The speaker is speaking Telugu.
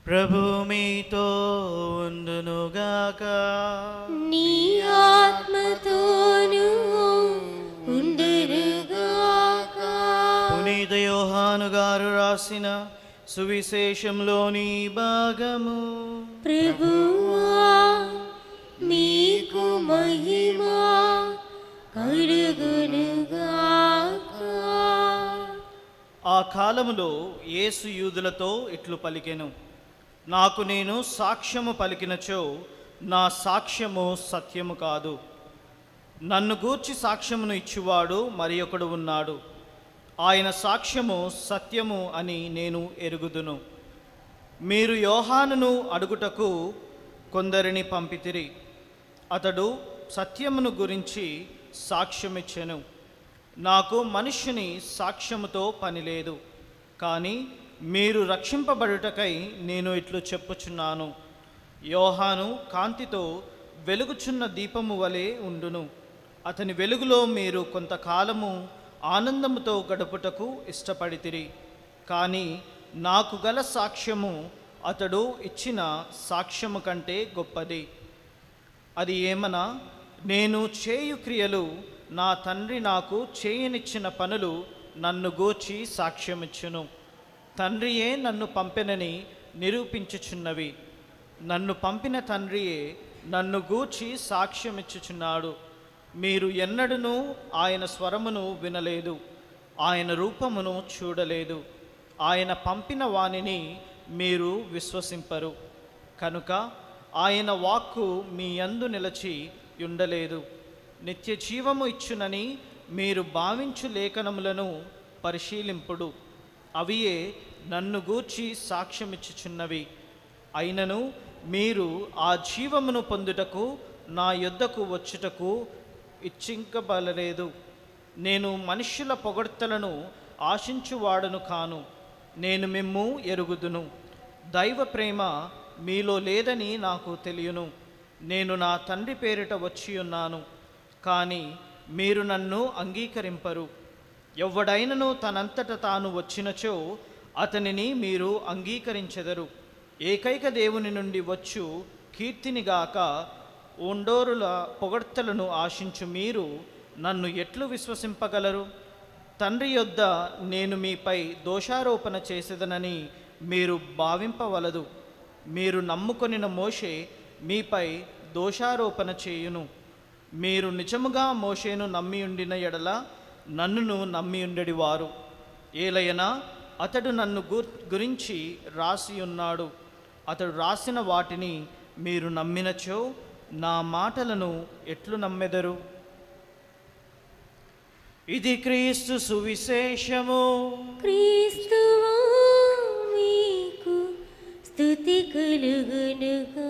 ప్రభు మీతో ఉండునుగాక. నీ ఆత్మతోను ఉండునుగాక. పునీత యోహాను గారు రాసిన సువిశేషంలోని భాగము. ప్రభువా మీకు మహిమ కలుగునుగాక. ఆ కాలములో యేసు యూదులతో ఇట్లు పలికెను, నాకు నేను సాక్ష్యము పలికినచో నా సాక్ష్యము సత్యము కాదు. నన్ను గూర్చి సాక్ష్యమును ఇచ్చువాడు మరి ఒకడు ఉన్నాడు, ఆయన సాక్ష్యము సత్యము అని నేను ఎరుగుదును. మీరు యోహానును అడుగుటకు కొందరిని పంపితిరి, అతడు సత్యమును గురించి సాక్ష్యమిచ్చెను. నాకు మనుష్యుని సాక్ష్యముతో పని లేదు, కానీ మీరు రక్షింపబడుటకై నేను ఇట్లు చెప్పుచున్నాను. యోహాను కాంతితో వెలుగుచున్న దీపము వలె ఉండును. అతని వెలుగులో మీరు కొంతకాలము ఆనందముతో గడుపుటకు ఇష్టపడితిరి. కానీ నాకు గల సాక్ష్యము అతడు ఇచ్చిన సాక్ష్యము కంటే గొప్పది. అది ఏమనా, నేను చేయు క్రియలు నా తండ్రి నాకు చేయనిచ్చిన పనులు నన్ను గూర్చి సాక్ష్యమిచ్చును. తండ్రియే నన్ను పంపెనని నిరూపించుచున్నవి. నన్ను పంపిన తండ్రియే నన్ను గూర్చి సాక్ష్యమిచ్చుచున్నాడు. మీరు ఎన్నడూనూ ఆయన స్వరమును వినలేదు, ఆయన రూపమును చూడలేదు. ఆయన పంపిన వానిని మీరు విశ్వసింపరు, కనుక ఆయన వాక్కు మీ యందు నిలచి ఉండలేదు. నిత్య జీవము ఇచ్చునని మీరు భావించు లేఖనములను పరిశీలింపుడు, అవియే నన్ను గూర్చి సాక్ష్యమిచ్చుచున్నవి. అయినను మీరు ఆ జీవమును పొందుటకు నా యొద్దకు వచ్చుటకు ఇచ్చింకబలలేదు. నేను మనుష్యుల పొగడ్తలను ఆశించువాడను కాను, నేను మిమ్ము ఎరుగుదును. దైవ ప్రేమ మీలో లేదని నాకు తెలియను. నేను నా తండ్రి పేరిట వచ్చి ఉన్నాను, కానీ మీరు నన్ను అంగీకరింపరు. ఎవడైనను తనంతట తాను వచ్చినచో అతనిని మీరు అంగీకరించెదరు. ఏకైక దేవుని నుండి వచ్చు కీర్తినిగాక ఓండోరుల పొగడ్తలను ఆశించు మీరు నన్ను ఎట్లు విశ్వసింపగలరు? తండ్రి యొద్ద నేను మీపై దోషారోపణ చేసేదనని మీరు భావింపవలదు. మీరు నమ్ముకొనిన మోషే మీపై దోషారోపణ చేయును. మీరు నిజముగా మోషేను నమ్మియుండిన ఎడల నన్నును నమ్మియుండెడివారు. ఏలయనా అతడు నన్ను గురించి రాసి ఉన్నాడు. అతడు రాసిన వాటిని మీరు నమ్మినచో నా మాటలను ఎట్లు నమ్మెదరు? ఇది క్రీస్తు సువిశేషము. క్రీస్తువా మీకు స్తుతి కలుగునుగాక.